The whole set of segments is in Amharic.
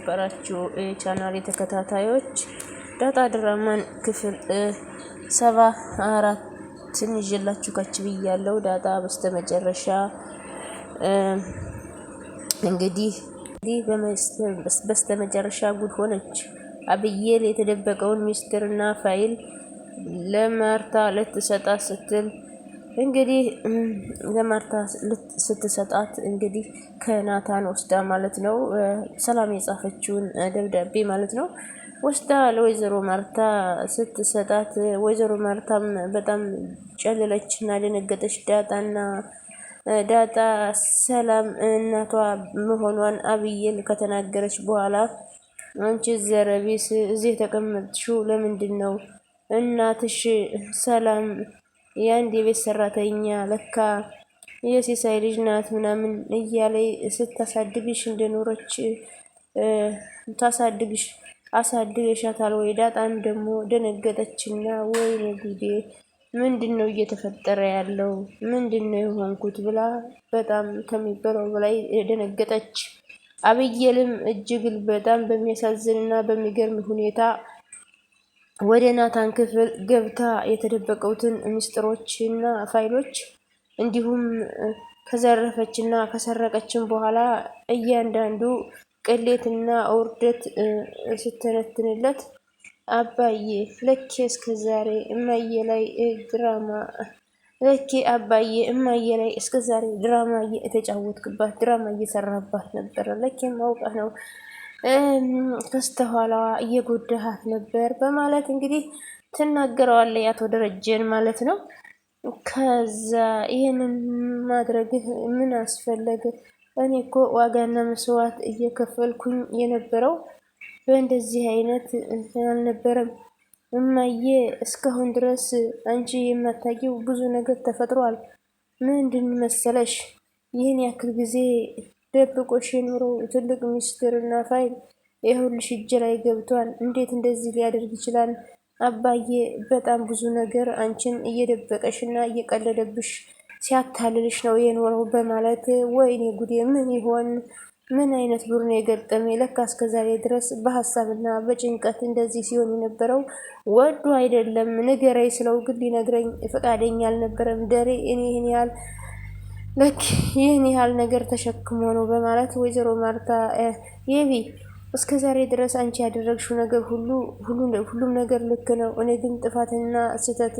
የተከበራችሁ ቻናል ተከታታዮች ዳጣ ድራማን ክፍል 74 ይዤላችሁ ከች ብያለሁ። ዳጣ በስተመጨረሻ እንግዲህ በስተመጨረሻ ጉድ ሆነች። አብዬል የተደበቀውን ሚስጥርና ፋይል ለማርታ ልትሰጣት ስትል እንግዲህ ለማርታ ስትሰጣት እንግዲህ ከናታን ወስዳ ማለት ነው ሰላም የጻፈችውን ደብዳቤ ማለት ነው ወስዳ ለወይዘሮ ማርታ ስትሰጣት ወይዘሮ ማርታም በጣም ጨለለችና ደነገጠች። ዳጣ ሰላም እናቷ መሆኗን አብዬል ከተናገረች በኋላ አንቺ ዘረቢስ እዚህ የተቀመጥሽው ለምንድን ነው? እናትሽ ሰላም የአንድ የቤት ሰራተኛ ለካ የሲሳይ ልጅ ናት ምናምን እያለይ ስታሳድግሽ እንደኖረች አሳድገሻታል ወይ? ዳጣም ደግሞ ደነገጠችና ወይኔ ጉዴ ምንድነው እየተፈጠረ ያለው? ምንድነው የሆንኩት ብላ በጣም ከሚበለው በላይ ደነገጠች። አብዬልም እጅግ በጣም በሚያሳዝንና በሚገርም ሁኔታ ወደ ናታን ክፍል ገብታ የተደበቁትን ምስጢሮችና ፋይሎች እንዲሁም ከዘረፈችና ከሰረቀችን በኋላ እያንዳንዱ ቅሌትና ውርደት ስትነትንለት አባዬ ለኬ እስከዛሬ እማዬ ላይ ድራማ የተጫወትክባት ድራማ እየሰራባት ነበረ። ለኬም አውቀህ ነው ከስተኋላዋ እየጎዳሃት ነበር በማለት እንግዲህ ትናገረዋለች አቶ ደረጀን ማለት ነው። ከዛ ይሄንን ማድረግህ ምን አስፈለገ? እኔ እኮ ዋጋና መስዋዕት እየከፈልኩኝ የነበረው በእንደዚህ አይነት አልነበረም። እማዬ እስካሁን ድረስ አንቺ የማታውቂው ብዙ ነገር ተፈጥሯል። ምንድን መሰለሽ ይህን ያክል ጊዜ ደብቆሽ የኖረው ትልቅ ሚስጥርና ፋይል ይኸውልሽ እጅ ላይ ገብቷል። እንዴት እንደዚህ ሊያደርግ ይችላል? አባዬ በጣም ብዙ ነገር አንቺን እየደበቀሽና እየቀለደብሽ ሲያታልልሽ ነው የኖረው በማለት ወይኔ ጉዴ ምን አይነት ዱር ነው የገጠመኝ? ለካ እስከዛሬ ድረስ በሀሳብና በጭንቀት እንደዚህ ሲሆን የነበረው ወዱ አይደለም። ንገረኝ ስለው ግን ሊነግረኝ ፈቃደኛ አልነበረም። ደሬ እኔ ይህን ያህል ነገር ተሸክሞ ነው በማለት ወይዘሮ ማርታ የቢ እስከ ዛሬ ድረስ አንቺ ያደረግሽው ነገር ሁሉም ነገር ልክ ነው። እኔ ግን ጥፋትና ስህተት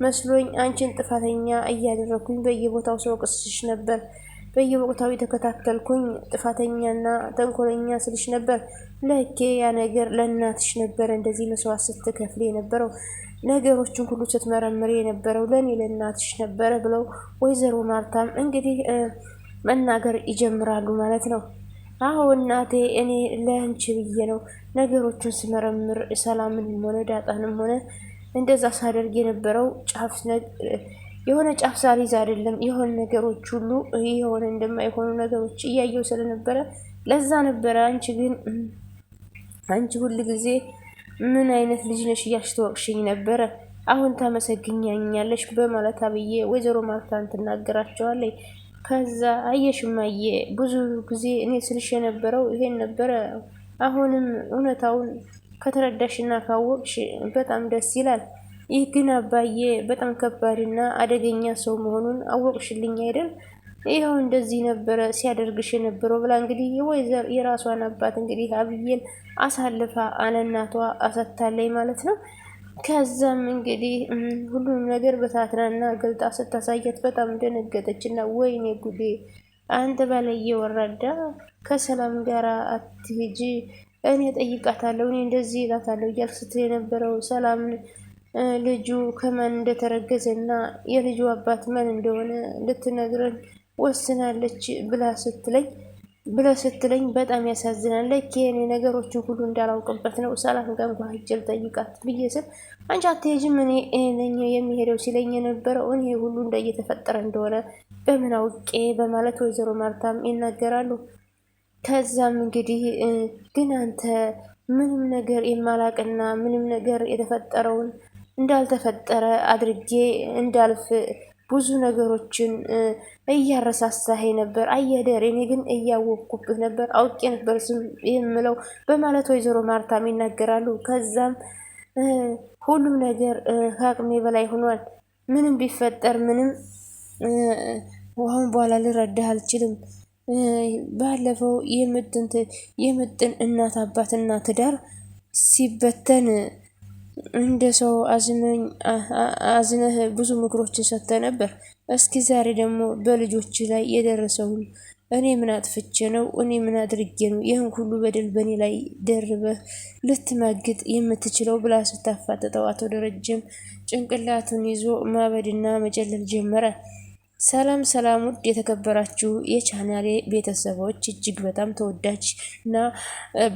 መስሎኝ አንቺን ጥፋተኛ እያደረግኩኝ በየቦታው ስወቅስሽ ነበር። በየቦታው የተከታተልኩኝ ጥፋተኛና ተንኮለኛ ስልሽ ነበር። ለኬ ያ ነገር ለእናትሽ ነበረ እንደዚህ መስዋዕት ስትከፍል የነበረው ነገሮችን ሁሉ ስትመረምር የነበረው ለእናትሽ ነበረ ብለው ወይዘሮ ማርታም እንግዲህ መናገር ይጀምራሉ ማለት ነው። አዎ እናቴ እኔ ለአንቺ ብዬ ነው ነገሮችን ስመረምር ሰላምንም ሆነ ዳጣንም ሆነ እንደዛ ሳደርግ የነበረው የሆነ ጫፍ ሳልይዝ አይደለም። የሆነ ነገሮች ሁሉ የሆነ እንደማይሆኑ ነገሮች እያየው ስለነበረ ለዛ ነበረ። አንቺ ሁል ጊዜ ምን አይነት ልጅ ነሽ እያስተወቅሽኝ ነበረ። አሁን ታመሰግኛኛለሽ በማለት አብዬ ወይዘሮ ማርታን ትናገራቸዋለች። ከዛ አየሽማዬ ብዙ ጊዜ እኔ ስልሽ የነበረው ይሄን ነበረ። አሁንም እውነታውን ከተረዳሽና ካወቅሽ በጣም ደስ ይላል። ይህ ግን አባዬ በጣም ከባድና አደገኛ ሰው መሆኑን አወቅሽልኝ አይደል? ይኸው እንደዚህ ነበረ ሲያደርግሽ የነበረው ብላ እንግዲህ የራሷን አባት እንግዲህ አብዬን አሳልፋ አለናቷ አሰጥታለች ማለት ነው። ከዛም እንግዲህ ሁሉንም ነገር በታትናና ገልጣ ስታሳየት በጣም ደነገጠችና ወይኔ ጉዴ አንተ ባለየ ወራዳ ከሰላም ጋር አትሄጂ፣ እኔ ጠይቃታለሁ፣ እኔ እንደዚህ እላታለሁ እያልክ ስትል የነበረው ሰላምን ልጁ ከማን እንደተረገዘና የልጁ አባት ማን እንደሆነ ልትነግረን ወስናለች ብለ ስትለኝ በጣም ያሳዝናል። ለኬ እኔ ነገሮችን ሁሉ እንዳላውቅበት ነው ሰላም ጋር እንኳን ሂጅል ጠይቃት ብዬ ስል አንቺ አትሄጂም እኔ ነኝ የሚሄደው ሲለኝ የነበረው እኔ ሁሉ እንደየተፈጠረ እንደሆነ በምን አውቄ በማለት ወይዘሮ ማርታም ይናገራሉ። ከዛም እንግዲህ ግን አንተ ምንም ነገር የማላቅና ምንም ነገር የተፈጠረውን እንዳልተፈጠረ አድርጌ እንዳልፍ ብዙ ነገሮችን እያረሳሳህ ነበር። አየደር እኔ ግን እያወቅኩብህ ነበር፣ አውቄ ነበር ዝም የምለው በማለት ወይዘሮ ማርታም ይናገራሉ። ከዛም ሁሉም ነገር ከአቅሜ በላይ ሆኗል። ምንም ቢፈጠር ምንም አሁን በኋላ ልረዳህ አልችልም። ባለፈው የምጥን እናት አባትና ትዳር ሲበተን እንደ ሰው አዝነህ ብዙ ምክሮችን ሰጥተህ ነበር። እስኪ ዛሬ ደግሞ በልጆች ላይ የደረሰውን እኔ ምን አጥፍቼ ነው? እኔ ምን አድርጌ ነው ይህን ሁሉ በደል በእኔ ላይ ደርበህ ልትማግጥ የምትችለው? ብላ ስታፋጥጠው አቶ ደረጀም ጭንቅላቱን ይዞ ማበድና መጨለል ጀመረ። ሰላም ሰላም! ውድ የተከበራችሁ የቻናሌ ቤተሰቦች እጅግ በጣም ተወዳጅ እና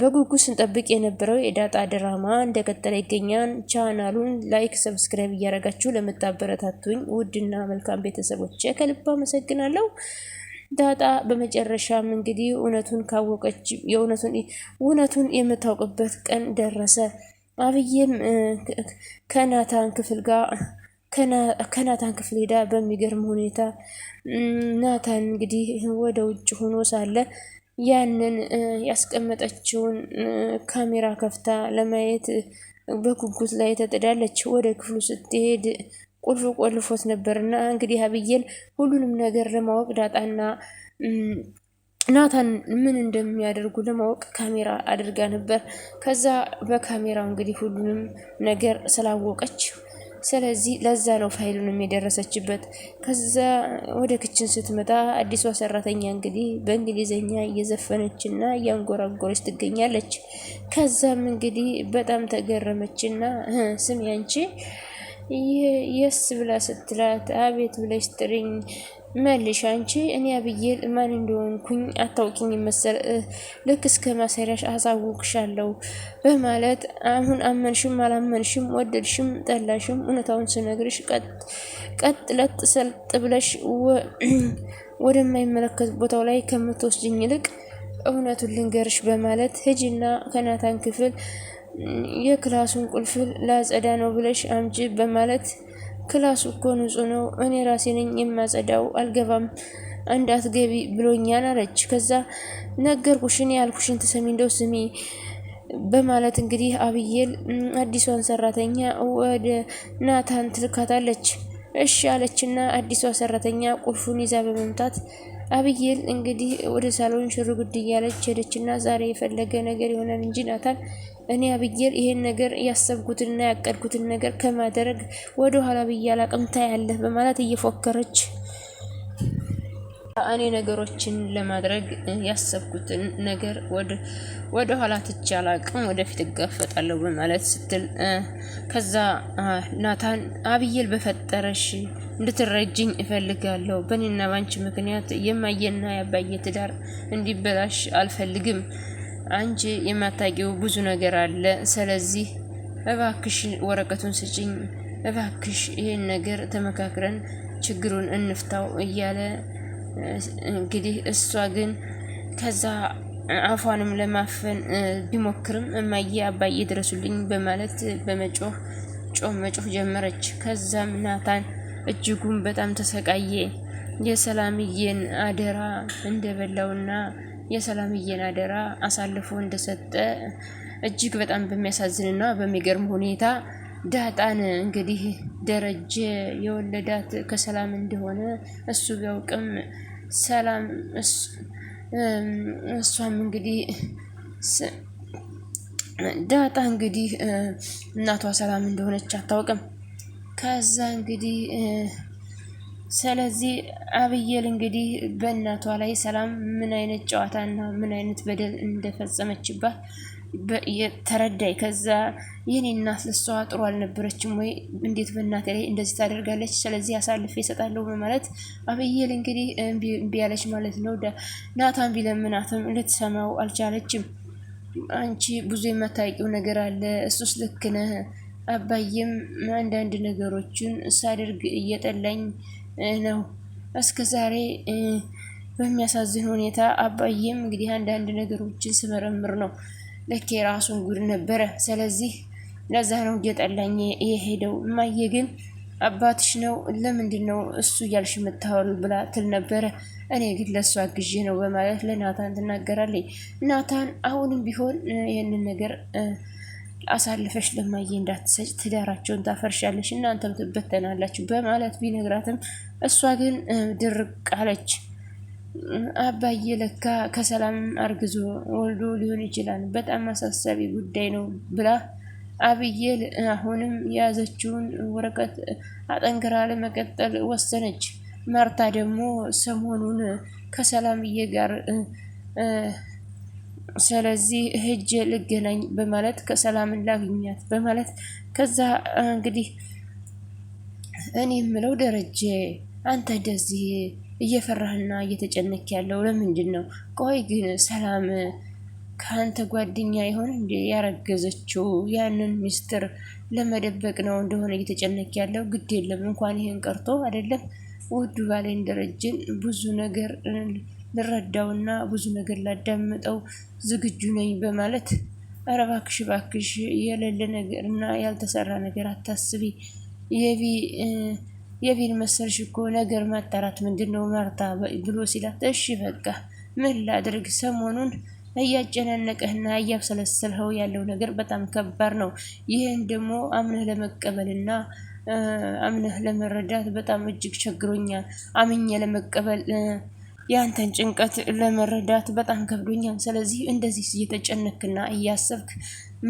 በጉጉት ስንጠብቅ የነበረው የዳጣ ድራማ እንደቀጠለ ይገኛል። ቻናሉን ላይክ፣ ሰብስክራይብ እያደረጋችሁ ለምታበረታቱኝ ውድና መልካም ቤተሰቦች ከልብ አመሰግናለሁ። ዳጣ በመጨረሻም እንግዲህ እውነቱን ካወቀች እውነቱን የምታውቅበት ቀን ደረሰ። አብዬም ከናታን ክፍል ሄዳ በሚገርም ሁኔታ ናታን እንግዲህ ወደ ውጭ ሆኖ ሳለ ያንን ያስቀመጠችውን ካሜራ ከፍታ ለማየት በጉጉት ላይ ተጥዳለች። ወደ ክፍሉ ስትሄድ ቁልፍ ቆልፎት ነበርና እንግዲህ አብዬል ሁሉንም ነገር ለማወቅ ዳጣና ናታን ምን እንደሚያደርጉ ለማወቅ ካሜራ አድርጋ ነበር። ከዛ በካሜራው እንግዲህ ሁሉንም ነገር ስላወቀች ስለዚህ ለዛ ነው ፋይሉንም የደረሰችበት። ከዛ ወደ ክችን ስትመጣ አዲሷ ሰራተኛ እንግዲህ በእንግሊዘኛ እየዘፈነችና እያንጎራጎረች ትገኛለች። ከዛም እንግዲህ በጣም ተገረመችና ስሚ አንቺ የስ ብላ ስትላት አቤት ብለሽ ጥሪኝ መልሽ አንቺ እኔ አብዬል ማን እንደሆንኩኝ አታውቂኝ መሰል ልክ እስከ ማሰሪያሽ አሳውቅሻለሁ በማለት አሁን አመንሽም አላመንሽም ወደድሽም ጠላሽም እውነታውን ስነግርሽ ቀጥ ለጥ ሰልጥ ብለሽ ወደማይመለከት ቦታው ላይ ከምትወስጅኝ ይልቅ እውነቱን ልንገርሽ በማለት ሂጂና ከናታን ክፍል የክላሱን ቁልፍ ላጸዳ ነው ብለሽ አምጪ በማለት ክላሱ እኮ ንጹህ ነው፣ እኔ ራሴ ነኝ የማጸዳው፣ አልገባም እንዳትገቢ ብሎኛል አለች። ከዛ ነገርኩሽ እኔ ያልኩሽን ትሰሚ እንደው ስሚ በማለት እንግዲህ አብዬል አዲሷን ሰራተኛ ወደ ናታን ትልካታለች። እሺ አለችና አዲሷ ሰራተኛ ቁልፉን ይዛ በመምታት አብዬል እንግዲህ ወደ ሳሎን ሽርጉድ እያለች ሄደችና ዛሬ የፈለገ ነገር ይሆናል እንጂ ናታን እኔ አብዬል ይሄን ነገር ያሰብኩትንና ያቀድኩትን ነገር ከማድረግ ወደ ኋላ ብዬ አላቅም ታያለህ በማለት እየፎከረች እኔ ነገሮችን ለማድረግ ያሰብኩትን ነገር ወደ ኋላ ትቼ አላቅም ወደፊት እጋፈጣለሁ በማለት ስትል ከዛ ናታን አብዬል በፈጠረሽ እንድትረጅኝ እፈልጋለሁ። በእኔና ባንቺ ምክንያት የማየና ያባየ ትዳር እንዲበላሽ አልፈልግም። አንቺ የማታውቂው ብዙ ነገር አለ። ስለዚህ እባክሽ ወረቀቱን ስጭኝ፣ እባክሽ ይሄን ነገር ተመካክረን ችግሩን እንፍታው እያለ እንግዲህ እሷ ግን ከዛ አፏንም ለማፈን ቢሞክርም እማዬ አባዬ ድረሱልኝ በማለት መጮህ ጀመረች። ከዛም ናታን እጅጉን በጣም ተሰቃየ። የሰላምዬን አደራ እንደበላውና የሰላምዬን አደራ አሳልፎ እንደሰጠ እጅግ በጣም በሚያሳዝንና በሚገርም ሁኔታ ዳጣን እንግዲህ ደረጀ የወለዳት ከሰላም እንደሆነ እሱ ቢያውቅም ሰላም እሷም እንግዲህ ዳጣ እንግዲህ እናቷ ሰላም እንደሆነች አታውቅም። ከዛ እንግዲህ ስለዚህ አብዬል እንግዲህ በእናቷ ላይ ሰላም ምን አይነት ጨዋታና ምን አይነት በደል እንደፈጸመችባት ተረዳይ። ከዛ የኔ እናት ለሷ ጥሩ አልነበረችም ወይ? እንዴት በእናቴ ላይ እንደዚህ ታደርጋለች? ስለዚህ አሳልፌ እሰጣለሁ በማለት አብዬል እንግዲህ እምቢ ያለች ማለት ነው። ናታን ቢለምናትም ልትሰማው አልቻለችም። አንቺ ብዙ የማታውቂው ነገር አለ፣ እሱስ ልክ ነህ። አባዬም አንዳንድ ነገሮችን ሳደርግ እየጠላኝ ነው። እስከ ዛሬ በሚያሳዝን ሁኔታ አባዬም እንግዲህ አንዳንድ ነገሮችን ስመረምር ነው ልክ የራሱን ጉድ ነበረ። ስለዚህ ለዛ ነው እየጠላኝ የሄደው። እማዬ ግን አባትሽ ነው ለምንድን ነው እሱ እያልሽ የምታወሪው ብላ ትል ነበረ። እኔ ግን ለእሱ አግዤ ነው በማለት ለናታን ትናገራለች። ናታን አሁንም ቢሆን ይህንን ነገር አሳልፈሽ ለማየ እንዳትሰጭ፣ ትዳራቸውን ታፈርሻለሽ፣ እናንተም ትበተናላችሁ በማለት ቢነግራትም እሷ ግን ድርቅ አለች። አባዬ ለካ ከሰላም አርግዞ ወልዶ ሊሆን ይችላል፣ በጣም አሳሳቢ ጉዳይ ነው ብላ አብዬል አሁንም የያዘችውን ወረቀት አጠንክራ ለመቀጠል ወሰነች። ማርታ ደግሞ ሰሞኑን ከሰላምዬ ጋር ስለዚህ ሂጅ ልገናኝ በማለት ከሰላምን ላግኛት በማለት ከዛ እንግዲህ እኔ የምለው ደረጀ አንተ እንደዚህ እየፈራህና እየተጨነክ ያለው ለምንድን ነው? ቆይ ግን ሰላም ከአንተ ጓደኛ ይሆን እንዴ ያረገዘችው? ያንን ሚስጥር ለመደበቅ ነው እንደሆነ እየተጨነክ ያለው? ግድ የለም እንኳን ይሄን ቀርቶ አይደለም ውዱ ባሌን ደረጀን ብዙ ነገር ልረዳውና ብዙ ነገር ላዳምጠው ዝግጁ ነኝ በማለት ኧረ እባክሽ እባክሽ የሌለ ነገርና ያልተሰራ ነገር አታስቢ የቢን መሰልሽ እኮ ነገር ማጣራት ምንድን ነው ማርታ ብሎ ሲላት፣ እሺ በቃ ምን ላድርግ ሰሞኑን እያጨናነቀህና እያብሰለሰልኸው ያለው ነገር በጣም ከባድ ነው። ይህን ደግሞ አምነህ ለመቀበልና አምነህ ለመረዳት በጣም እጅግ ቸግሮኛል። አምኜ ለመቀበል ያንተን ጭንቀት ለመረዳት በጣም ከብዶኛል። ስለዚህ እንደዚህ እየተጨነክና እያሰብክ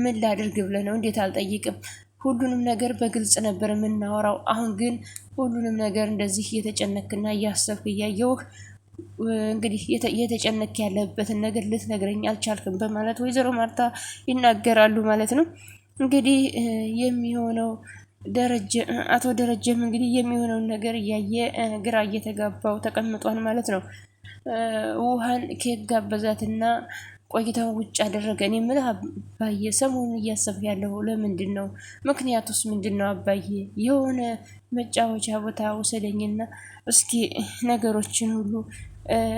ምን ላድርግ ብለህ ነው? እንዴት አልጠይቅም? ሁሉንም ነገር በግልጽ ነበር የምናወራው። አሁን ግን ሁሉንም ነገር እንደዚህ እየተጨነክና እያሰብክ እያየውህ እንግዲህ እየተጨነክ ያለበትን ነገር ልትነግረኝ አልቻልክም በማለት ወይዘሮ ማርታ ይናገራሉ ማለት ነው። እንግዲህ የሚሆነው አቶ ደረጀም እንግዲህ የሚሆነውን ነገር እያየ ግራ እየተጋባው ተቀምጧል ማለት ነው። ውሃን ኬክ ጋበዛትና ቆይታው ውጭ አደረገ። እኔ የምልህ አባዬ ሰሞኑን እያሰብህ ያለው ለምንድን ነው? ምክንያቱስ ምንድን ነው አባዬ? የሆነ መጫወቻ ቦታ ውሰደኝና እስኪ ነገሮችን ሁሉ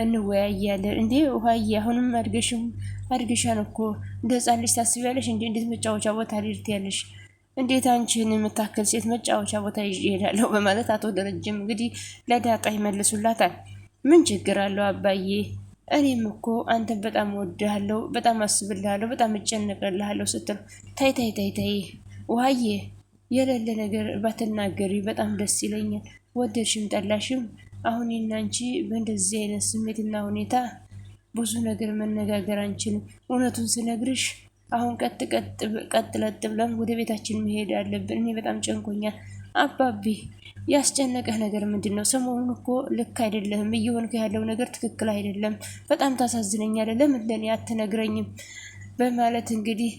እንወያያለን። እንዴ ውሃዬ አሁንም አድገሻን እኮ እንደ ህፃን ልጅ ታስቢያለሽ እንዴ? እንዴት መጫወቻ ቦታ ልሄድ ያለሽ? እንዴት አንቺን የምታክል ሴት መጫወቻ ቦታ ይዤ እሄዳለሁ? በማለት አቶ ደረጀም እንግዲህ ለዳጣ ይመልሱላታል። ምን ችግር አለው አባዬ? እኔም እኮ አንተን በጣም ወድሃለሁ፣ በጣም አስብልሃለሁ፣ በጣም እጨነቅልሃለሁ ስትል ታይ ታይ ታይ ታይ ውሃዬ የሌለ ነገር ባትናገሪ በጣም ደስ ይለኛል። ወደድሽም ጠላሽም አሁን እናንቺ በእንደዚህ አይነት ስሜትና ሁኔታ ብዙ ነገር መነጋገር አንችልም። እውነቱን ስነግርሽ አሁን ቀጥ ለጥ ብለን ወደ ቤታችን መሄድ አለብን። እኔ በጣም ጨንቆኛል። አባቢ ያስጨነቀህ ነገር ምንድን ነው? ሰሞኑን እኮ ልክ አይደለህም። እየሆንክ ያለው ነገር ትክክል አይደለም። በጣም ታሳዝነኛለህ። ለምን ለኔ አትነግረኝም? በማለት እንግዲህ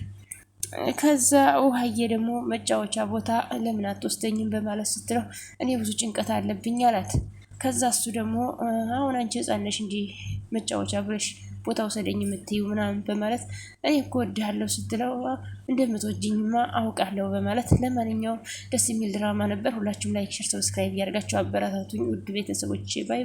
ከዛ ውሃዬ ደግሞ መጫወቻ ቦታ ለምን አትወስደኝም? በማለት ስትለው እኔ ብዙ ጭንቀት አለብኝ አላት። ከዛ እሱ ደግሞ አሁን አንቺ ህፃን ነሽ እንጂ መጫወቻ ብለሽ ቦታ ውሰደኝ የምትዩ ምናምን በማለት እኔ እኮ ወድሃለሁ ስትለው እንደምትወጂኝማ አውቃለሁ በማለት ለማንኛውም ደስ የሚል ድራማ ነበር። ሁላችሁም ላይክ፣ ሼር፣ ሰብስክራይብ እያደርጋችሁ አበረታቱኝ ውድ ቤተሰቦቼ ባይ